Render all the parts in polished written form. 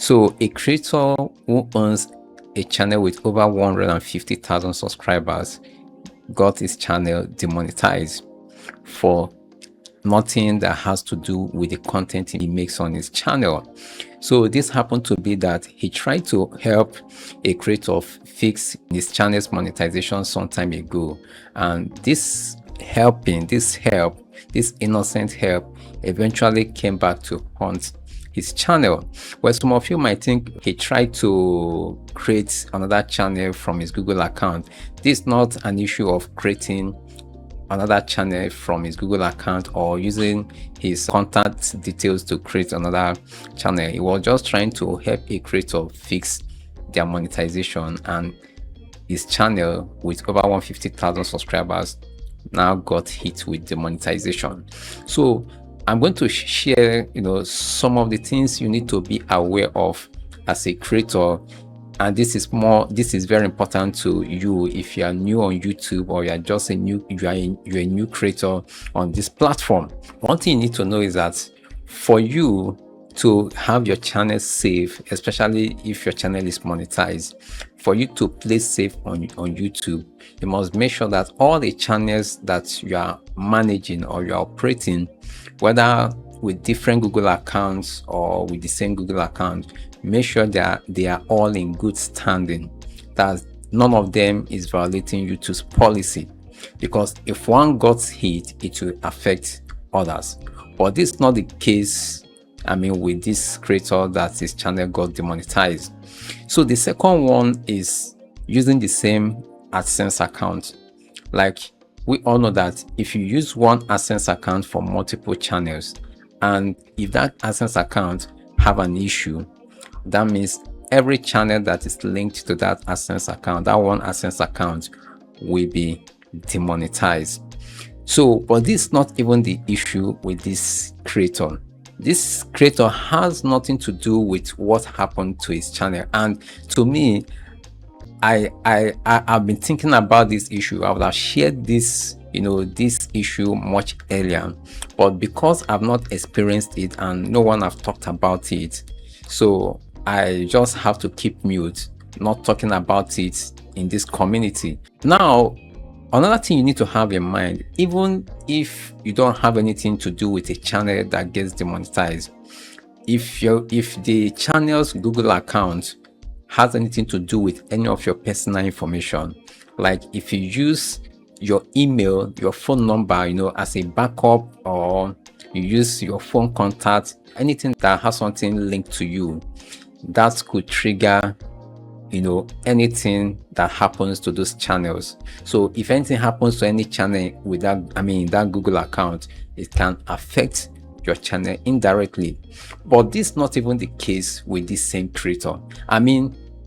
So a creator who owns a channel with over 150,000 subscribers got his channel demonetized for nothing that has to do with the content he makes on his channel. So this happened to be that he tried to help a creator fix his channel's monetization some time ago, and this innocent help eventually came back to haunt his channel. Well, some of you might think he tried to create another channel from his Google account. This is not an issue of creating another channel from his Google account or using his contact details to create another channel. He was just trying to help a creator fix their monetization, and his channel with over 150,000 subscribers now got hit with demonetization. So I'm going to share some of the things you need to be aware of as a creator, and this is very important to you if you are new on YouTube or you are just a new creator on this platform. One thing you need to know is that for you to have your channel safe, especially if your channel is monetized, for you to play safe on YouTube, you must make sure that all the channels that you are managing or you are operating, whether with different Google accounts or with the same Google account, make sure that they are all in good standing, that none of them is violating YouTube's policy, because if one got hit, it will affect others. But this is not the case, with this creator that his channel got demonetized. So the second one is using the same AdSense account. Like, we all know that if you use one AdSense account for multiple channels, and if that AdSense account have an issue, that means every channel that is linked to that AdSense account, that one AdSense account, will be demonetized. So, but this is not even the issue with this creator. This creator has nothing to do with what happened to his channel. And to me, I've been thinking about this issue. I would have shared this issue much earlier, but because I've not experienced it and no one have talked about it, so I just have to keep mute, not talking about it in this community. Now, another thing you need to have in mind, even if you don't have anything to do with a channel that gets demonetized, if the channel's Google account has anything to do with any of your personal information, like if you use your email, your phone number, as a backup, or you use your phone contact, anything that has something linked to you, that could trigger anything that happens to those channels. So if anything happens to any channel with that Google account, it can affect your channel indirectly. But this is not even the case with this same creator.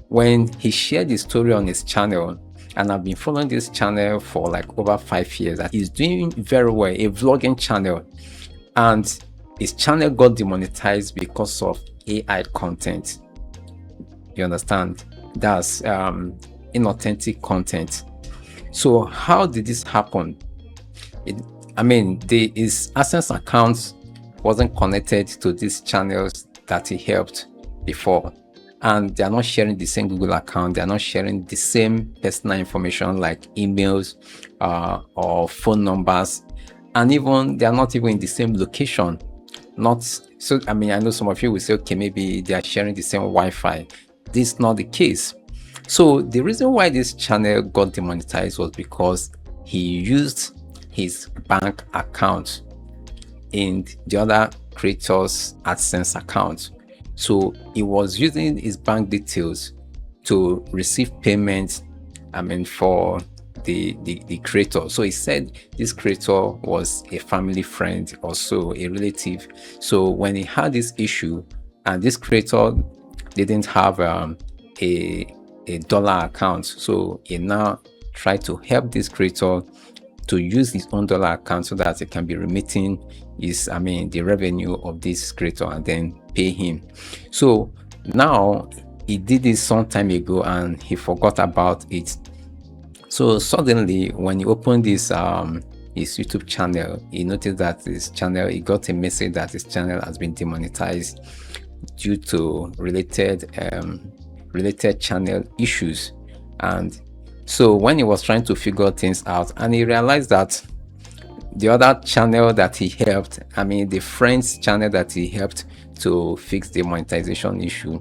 When he shared his story on his channel, and I've been following this channel for like over 5 years, and he's doing very well, a vlogging channel, and his channel got demonetized because of AI content. You understand? That's inauthentic content. So how did this happen? His AdSense account wasn't connected to these channels that he helped before, and they are not sharing the same Google account. They are not sharing the same personal information like emails or phone numbers, and even they are not even in the same location. I know some of you will say, okay, maybe they are sharing the same Wi-Fi. This is not the case. So the reason why this channel got demonetized was because he used his bank account in the other creator's AdSense account. So he was using his bank details to receive payments for the creator. So he said this creator was a family friend, also a relative. So when he had this issue, and this creator didn't have a dollar account, so he now tried to help this creator to use his own dollar account so that it can be remitting the revenue of this creator and then pay him. So now he did this some time ago and he forgot about it. So suddenly when he opened his YouTube channel, he noticed that he got a message that his channel has been demonetized. due to related channel issues. And so when he was trying to figure things out, and he realized that the other channel that he helped, the friend's channel that he helped to fix the monetization issue,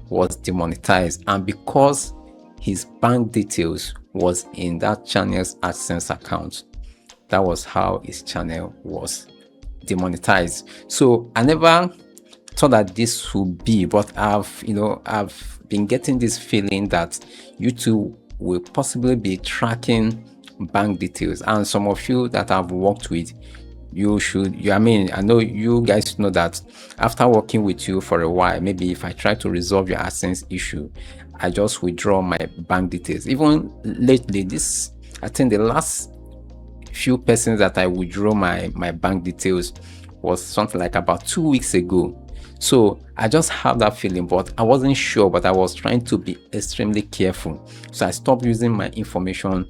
was demonetized. And because his bank details was in that channel's AdSense account, that was how his channel was demonetized. So I never thought that this would be, but I've been getting this feeling that YouTube will possibly be tracking bank details. And some of you that I've worked with, I know you guys know that after working with you for a while, maybe if I try to resolve your AdSense issue, I just withdraw my bank details. Even lately, I think the last few persons that I withdraw my bank details was something like about 2 weeks ago. So I just have that feeling, but I wasn't sure, but I was trying to be extremely careful. So I stopped using my information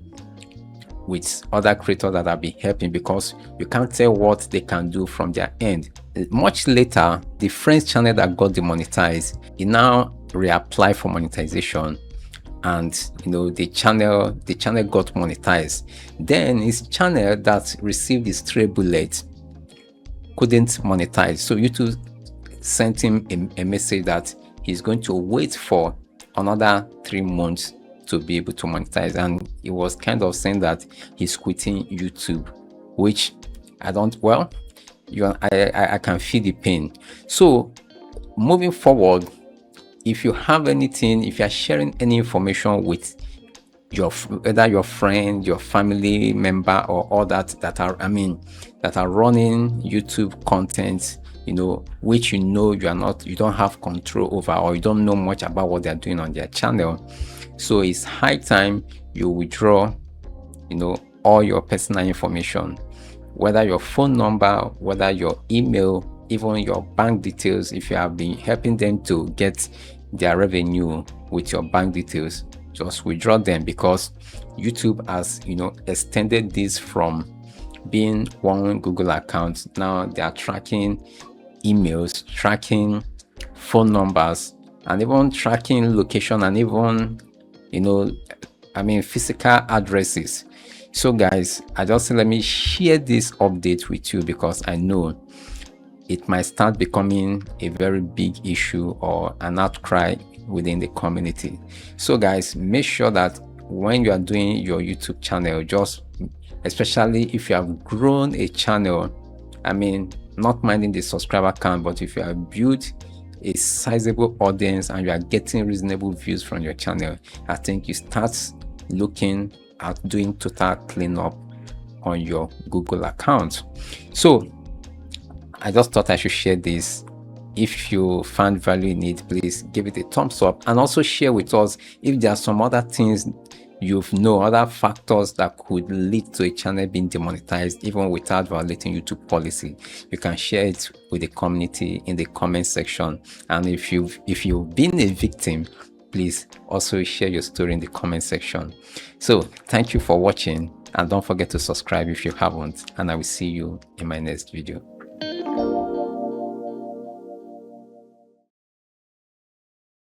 with other creators that I've been helping, because you can't tell what they can do from their end. Much later, the friend's channel that got demonetized, he now reapplied for monetization, and the channel got monetized. Then his channel that received his stray bullet couldn't monetize. So YouTube sent him a message that he's going to wait for another 3 months to be able to monetize, and he was kind of saying that he's quitting YouTube, which I can feel the pain. So moving forward, if you have anything, if you're sharing any information with whether your friend, your family member, or all that are running YouTube content, which you don't have control over, or you don't know much about what they're doing on their channel, so it's high time you withdraw all your personal information, whether your phone number, whether your email, even your bank details. If you have been helping them to get their revenue with your bank details, just withdraw them, because YouTube has extended this from being one Google account. Now they are tracking emails, tracking phone numbers, and even tracking location, and even physical addresses. So guys, let me share this update with you, because I know it might start becoming a very big issue or an outcry within the community. So guys, make sure that when you are doing your YouTube channel, especially if you have grown a channel, not minding the subscriber count, but if you have built a sizable audience and you are getting reasonable views from your channel, I think you start looking at doing total cleanup on your Google account. So I just thought I should share this. If you found value in it, please give it a thumbs up, and also share with us if there are some other things other factors that could lead to a channel being demonetized even without violating YouTube policy. You can share it with the community in the comment section. And if you've been a victim, please also share your story in the comment section. So thank you for watching, and don't forget to subscribe if you haven't, and I will see you in my next video.